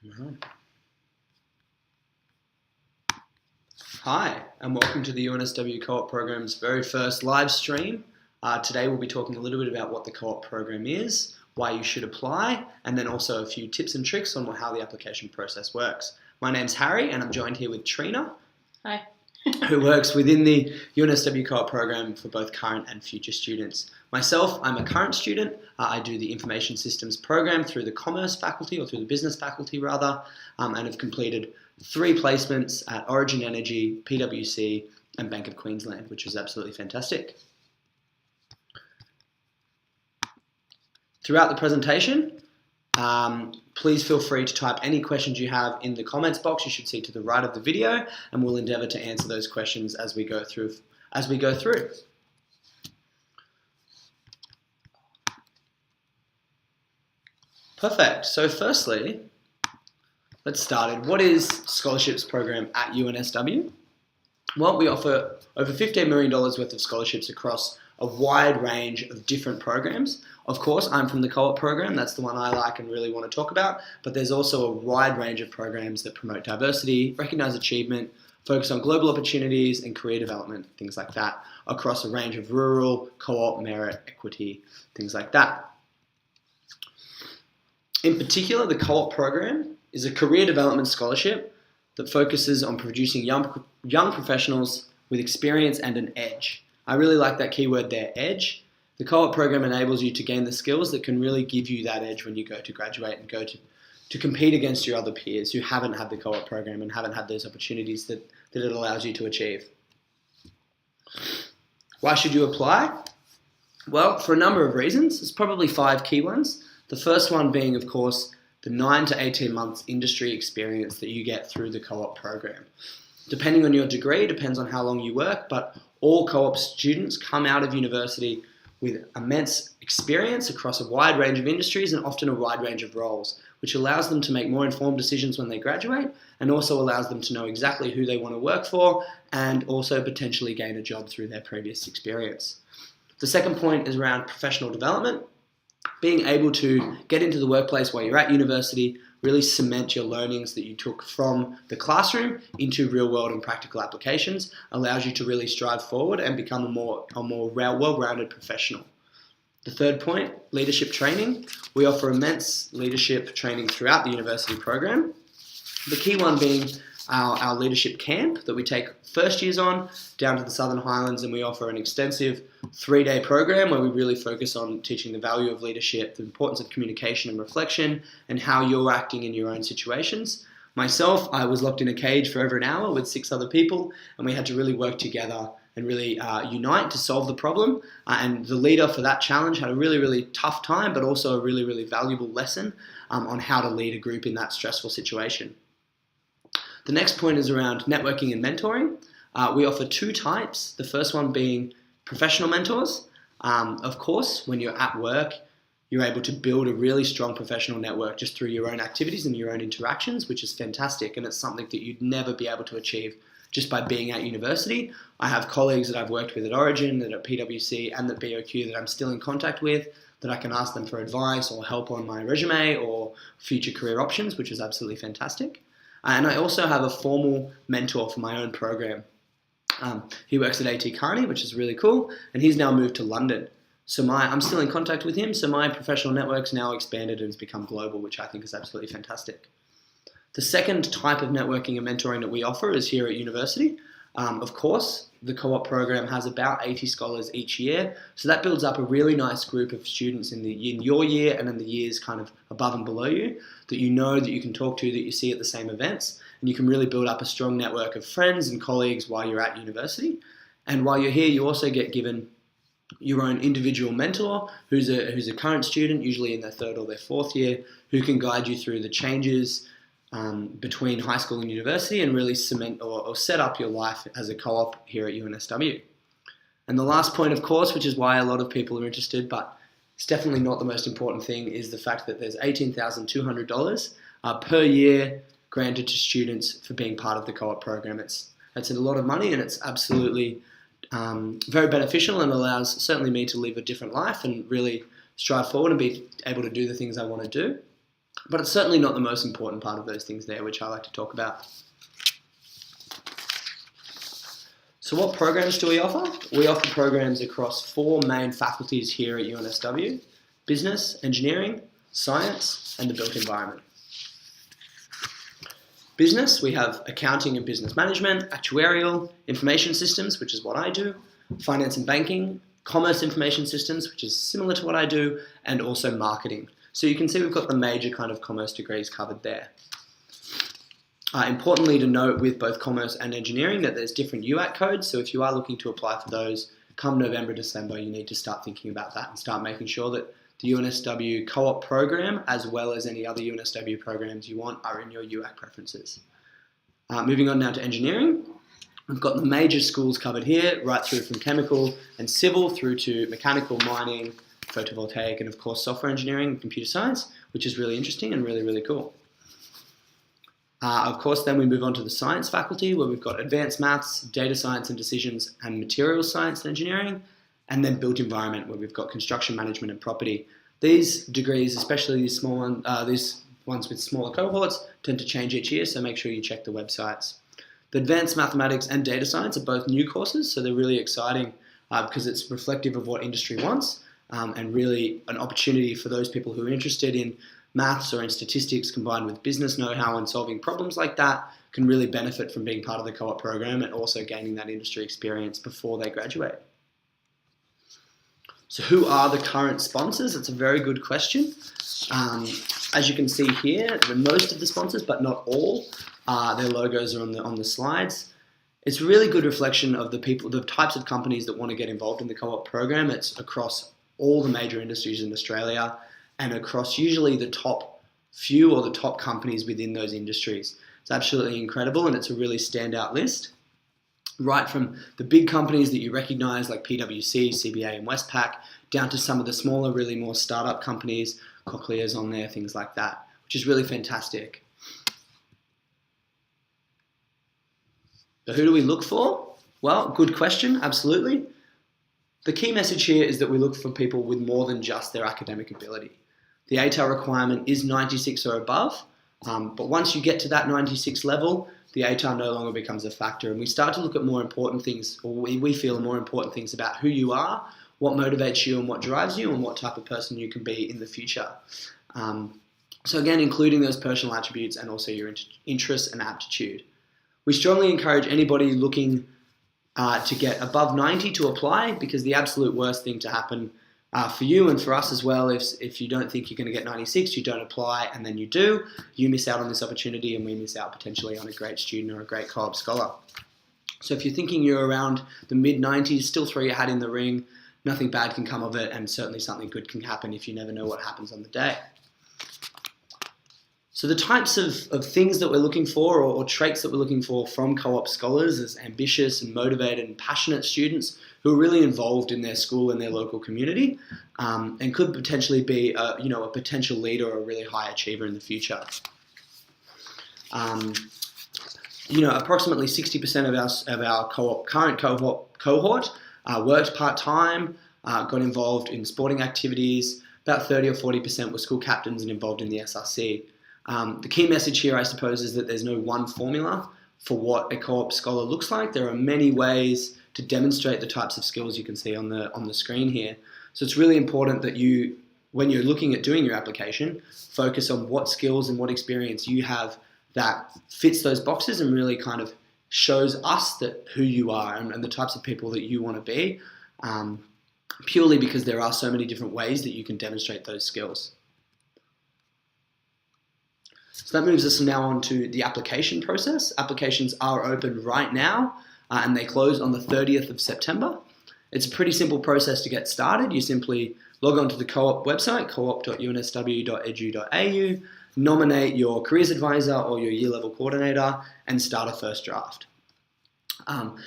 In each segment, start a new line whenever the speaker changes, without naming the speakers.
Mhm. Hi, and welcome to the UNSW Co-op Program's very first live stream. Today we'll be talking a little bit about what the Co-op Program is, why you should apply, and then also a few tips and tricks on how the application process works. My name's Harry, and I'm joined here with Trina.
Hi.
Who works within the UNSW Co-op Program for both current and future students. Myself, I'm a current student. I do the Information Systems program through the Commerce faculty, or through the Business faculty rather, and have completed 3 placements at Origin Energy, PwC, and Bank of Queensland, which was absolutely fantastic. Throughout the presentation, please feel free to type any questions you have in the comments box you should see to the right of the video, and we'll endeavour to answer those questions as we go through. Perfect. So firstly, let's start. What is scholarships program at UNSW? Well, we offer over $15 million worth of scholarships across a wide range of different programs. Of course, I'm from the Co-op program. That's the one I like and really want to talk about. But there's also a wide range of programs that promote diversity, recognise achievement, focus on global opportunities and career development, things like that, across a range of rural, co-op, merit, equity, things like that. In particular, the Co-op program is a career development scholarship that focuses on producing young professionals with experience and an edge. I really like that keyword there, edge. The Co-op program enables you to gain the skills that can really give you that edge when you go to graduate and go to compete against your other peers who haven't had the Co-op program and haven't had those opportunities that it allows you to achieve. Why should you apply? Well, for a number of reasons. There's probably 5 key ones. The first one being, of course, the 9 to 18 months industry experience that you get through the Co-op program. Depending on your degree, depends on how long you work, but all Co-op students come out of university with immense experience across a wide range of industries and often a wide range of roles, which allows them to make more informed decisions when they graduate and also allows them to know exactly who they want to work for and also potentially gain a job through their previous experience. The second point is around professional development. Being able to get into the workplace while you're at university, really cement your learnings that you took from the classroom into real world and practical applications, allows you to really strive forward and become a more well-rounded professional. The third point, leadership training. We offer immense leadership training throughout the university program. The key one being our leadership camp that we take first years on down to the Southern Highlands, and we offer an extensive 3-day program where we really focus on teaching the value of leadership, the importance of communication and reflection, and how you're acting in your own situations. Myself, I was locked in a cage for over an hour with 6 other people, and we had to really work together and really unite to solve the problem. And the leader for that challenge had a really, really tough time, but also a really, really valuable lesson on how to lead a group in that stressful situation. The next point is around networking and mentoring. We offer 2 types, the first one being professional mentors. Of course, when you're at work, you're able to build a really strong professional network just through your own activities and your own interactions, which is fantastic, and it's something that you'd never be able to achieve just by being at university. I have colleagues that I've worked with at Origin, that at PwC, and at BOQ that I'm still in contact with, that I can ask them for advice or help on my resume or future career options, which is absolutely fantastic. And I also have a formal mentor for my own program. He works at AT Kearney, which is really cool, and he's now moved to London. So I'm still in contact with him, so my professional network's now expanded and has become global, which I think is absolutely fantastic. The second type of networking and mentoring that we offer is here at university. Of course, the Co-op program has about 80 scholars each year, so that builds up a really nice group of students in your year and in the years kind of above and below you that you know that you can talk to, that you see at the same events, and you can really build up a strong network of friends and colleagues while you're at university. And while you're here, you also get given your own individual mentor who's a current student, usually in their 3rd or their 4th year, who can guide you through the changes between high school and university and really cement or set up your life as a co-op here at UNSW. And the last point, of course, which is why a lot of people are interested, but it's definitely not the most important thing, is the fact that there's $18,200 per year granted to students for being part of the Co-op program. It's a lot of money, and it's absolutely very beneficial and allows certainly me to live a different life and really strive forward and be able to do the things I want to do. But it's certainly not the most important part of those things there, which I like to talk about. So what programs do we offer? We offer programs across 4 main faculties here at UNSW: business, engineering, science, and the built environment. Business, we have accounting and business management, actuarial, information systems, which is what I do, finance and banking, commerce information systems, which is similar to what I do, and also marketing. So you can see we've got the major kind of commerce degrees covered there. Importantly to note with both commerce and engineering that there's different UAT codes, so if you are looking to apply for those come November, December, you need to start thinking about that and start making sure that the UNSW co-op program, as well as any other UNSW programs you want, are in your UAT preferences. Moving on now to engineering, we've got the major schools covered here, right through from chemical and civil through to mechanical, mining, photovoltaic, and of course software engineering and computer science, which is really interesting and really, really cool. Of course, then we move on to the science faculty, where we've got advanced maths, data science and decisions, and materials science and engineering, and then built environment, where we've got construction management and property. These degrees, especially these these ones with smaller cohorts, tend to change each year, so make sure you check the websites. The advanced mathematics and data science are both new courses, so they're really exciting because it's reflective of what industry wants, and really an opportunity for those people who are interested in maths or in statistics combined with business know-how and solving problems like that can really benefit from being part of the co-op program and also gaining that industry experience before they graduate. So who are the current sponsors? It's a very good question. As you can see here, most of the sponsors, but not all, their logos are on the slides. It's a really good reflection of the types of companies that want to get involved in the co-op program. It's across all the major industries in Australia and across usually the top few or the top companies within those industries. It's absolutely incredible, and it's a really standout list. Right from the big companies that you recognize like PwC, CBA and Westpac, down to some of the smaller, really more startup companies, Cochlear's on there, things like that, which is really fantastic. So who do we look for? Well, good question, absolutely. The key message here is that we look for people with more than just their academic ability. The ATAR requirement is 96 or above, but once you get to that 96 level, the ATAR no longer becomes a factor, and we start to look at more important things, or we feel more important things about who you are, what motivates you and what drives you, and what type of person you can be in the future. So again, including those personal attributes and also your interests and aptitude. We strongly encourage anybody looking to get above 90 to apply, because the absolute worst thing to happen for you and for us as well, if you don't think you're going to get 96, you don't apply, and then you do, you miss out on this opportunity, and we miss out potentially on a great student or a great co-op scholar. So if you're thinking you're around the mid-90s, still throw your hat in the ring. Nothing bad can come of it, and certainly something good can happen if you never know what happens on the day. So the types of things that we're looking for, or traits that we're looking for from co-op scholars, is ambitious and motivated and passionate students who are really involved in their school and their local community, and could potentially be a potential leader or a really high achiever in the future. Approximately 60% of our current cohort worked part-time, got involved in sporting activities. About 30 or 40% were school captains and involved in the SRC. The key message here, I suppose, is that there's no one formula for what a co-op scholar looks like. There are many ways to demonstrate the types of skills you can see on the screen here. So it's really important that you, when you're looking at doing your application, focus on what skills and what experience you have that fits those boxes and really kind of shows us that who you are and the types of people that you want to be, purely because there are so many different ways that you can demonstrate those skills. So that moves us now on to the application process. Applications are open right now, and they close on the 30th of September. It's a pretty simple process to get started. You simply log on to the co-op website, coop.unsw.edu.au, nominate your careers advisor or your year level coordinator, and start a first draft.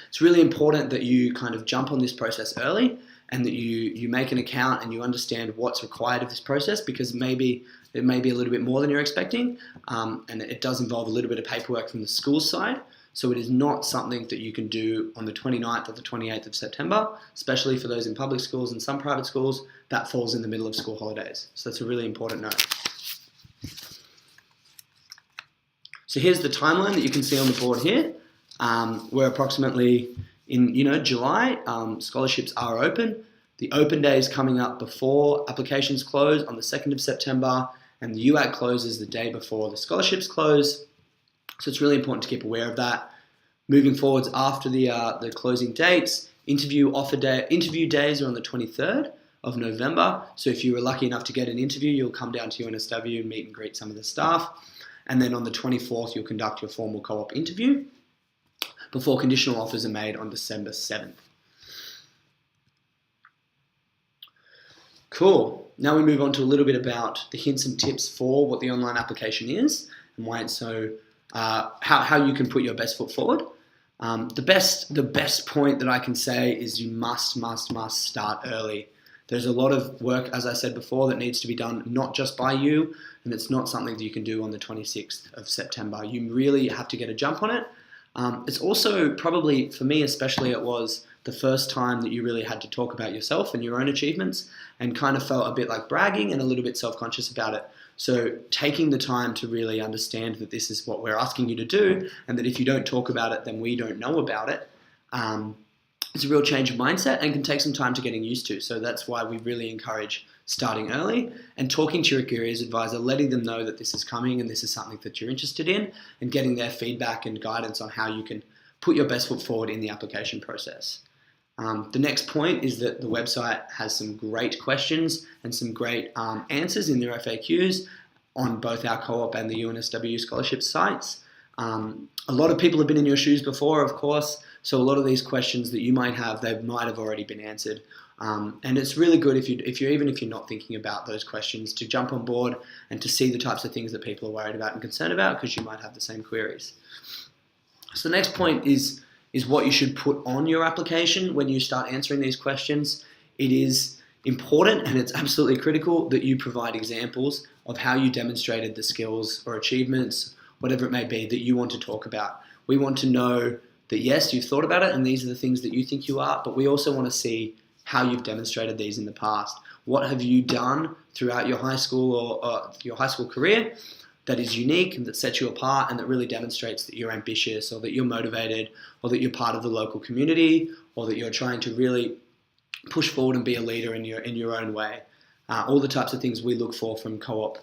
It's really important that you kind of jump on this process early and that you make an account and you understand what's required of this process, because maybe it may be a little bit more than you're expecting, and it does involve a little bit of paperwork from the school side. So it is not something that you can do on the 29th or the 28th of September, especially for those in public schools and some private schools. That falls in the middle of school holidays. So that's a really important note. So here's the timeline that you can see on the board here. We're approximately in July. Scholarships are open. The open day is coming up before applications close on the 2nd of September, and the UAC closes the day before the scholarships close. So it's really important to keep aware of that. Moving forwards after the closing dates, interview days are on the 23rd of November. So if you were lucky enough to get an interview, you'll come down to UNSW and meet and greet some of the staff. And then on the 24th, you'll conduct your formal co-op interview before conditional offers are made on December 7th. Cool. Now we move on to a little bit about the hints and tips for what the online application is and why it's so, how you can put your best foot forward. The best point that I can say is you must start early. There's a lot of work, as I said before, that needs to be done not just by you, and it's not something that you can do on the 26th of September. You really have to get a jump on it. It's also probably, for me especially, it was the first time that you really had to talk about yourself and your own achievements and kind of felt a bit like bragging and a little bit self-conscious about it. So taking the time to really understand that this is what we're asking you to do and that if you don't talk about it, then we don't know about it. It's a real change of mindset and can take some time to getting used to. So that's why we really encourage starting early and talking to your careers advisor, letting them know that this is coming and this is something that you're interested in and getting their feedback and guidance on how you can put your best foot forward in the application process. The next point is that the website has some great questions and some great answers in their FAQs on both our co-op and the UNSW scholarship sites. A lot of people have been in your shoes before, of course, so a lot of these questions that you might have, they might have already been answered. And it's really good if you're not thinking about those questions, to jump on board and to see the types of things that people are worried about and concerned about, because you might have the same queries. So the next point is what you should put on your application when you start answering these questions. It is important and it's absolutely critical that you provide examples of how you demonstrated the skills or achievements, whatever it may be, that you want to talk about. We want to know that yes, you've thought about it and these are the things that you think you are, but we also want to see how you've demonstrated these in the past. What have you done throughout your high school or your high school career that is unique and that sets you apart and that really demonstrates that you're ambitious or that you're motivated or that you're part of the local community or that you're trying to really push forward and be a leader in your own way. All the types of things we look for from co-op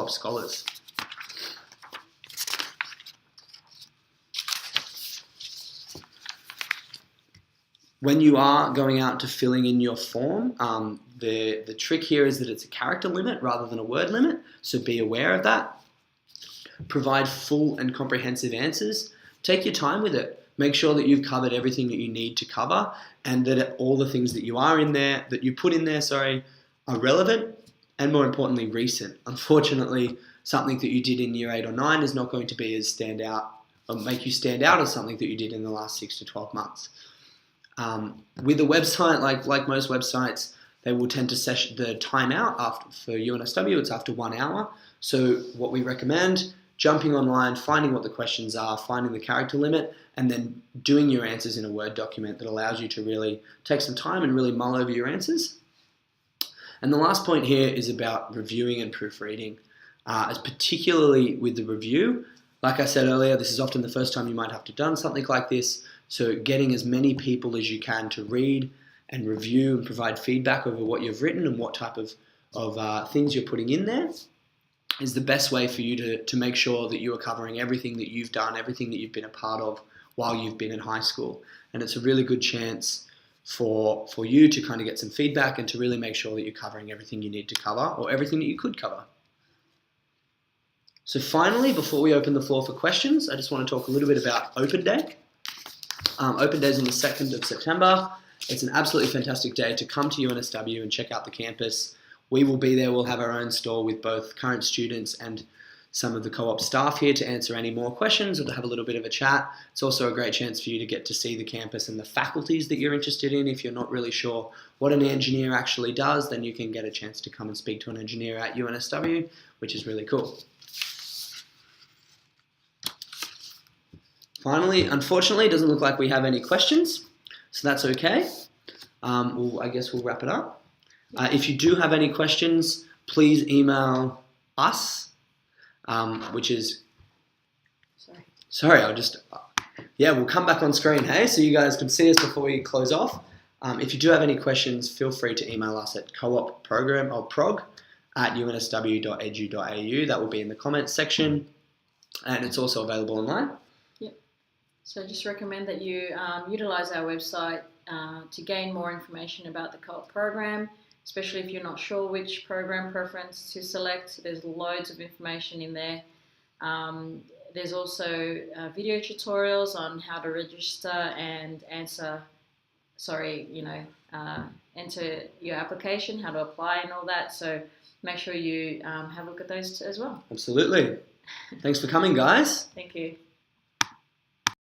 scholars. When you are going out to filling in your form, the trick here is that it's a character limit rather than a word limit, so be aware of that. Provide full and comprehensive answers. Take your time with it. Make sure that you've covered everything that you need to cover and that all the things that you put in there, are relevant and more importantly recent. Unfortunately, something that you did in year 8 or 9 is not going to be as stand out or make you stand out as something that you did in the last 6 to 12 months. With a website, like most websites, they will tend to set the time out for UNSW, it's after 1 hour. So what we recommend, jumping online, finding what the questions are, finding the character limit, and then doing your answers in a Word document that allows you to really take some time and really mull over your answers. And the last point here is about reviewing and proofreading, as particularly with the review. Like I said earlier, this is often the first time you might have to done something like this. So getting as many people as you can to read and review and provide feedback over what you've written and what type of things you're putting in there is the best way for you to make sure that you are covering everything that you've done, everything that you've been a part of while you've been in high school. And it's a really good chance for you to kind of get some feedback and to really make sure that you're covering everything you need to cover or everything that you could cover. So finally, before we open the floor for questions, I just want to talk a little bit about Open Day. Open Day is on the 2nd of September. It's an absolutely fantastic day to come to UNSW and check out the campus. We will be there. We'll have our own stall with both current students and some of the co-op staff here to answer any more questions or to have a little bit of a chat. It's also a great chance for you to get to see the campus and the faculties that you're interested in. If you're not really sure what an engineer actually does, then you can get a chance to come and speak to an engineer at UNSW, which is really cool. Finally, unfortunately, it doesn't look like we have any questions, so that's okay. I guess we'll wrap it up. If you do have any questions, please email us, which is Sorry, we'll come back on screen, hey, so you guys can see us before we close off. If you do have any questions, feel free to email us at coopprogram@unsw.edu.au. That will be in the comments section, and it's also available online.
Yep. So just recommend that you utilise our website to gain more information about the co-op program, especially if you're not sure which program preference to select. There's loads of information in there. There's also video tutorials on how to register and enter your application, how to apply and all that. So make sure you have a look at those as well.
Absolutely. Thanks for coming, guys.
Thank you.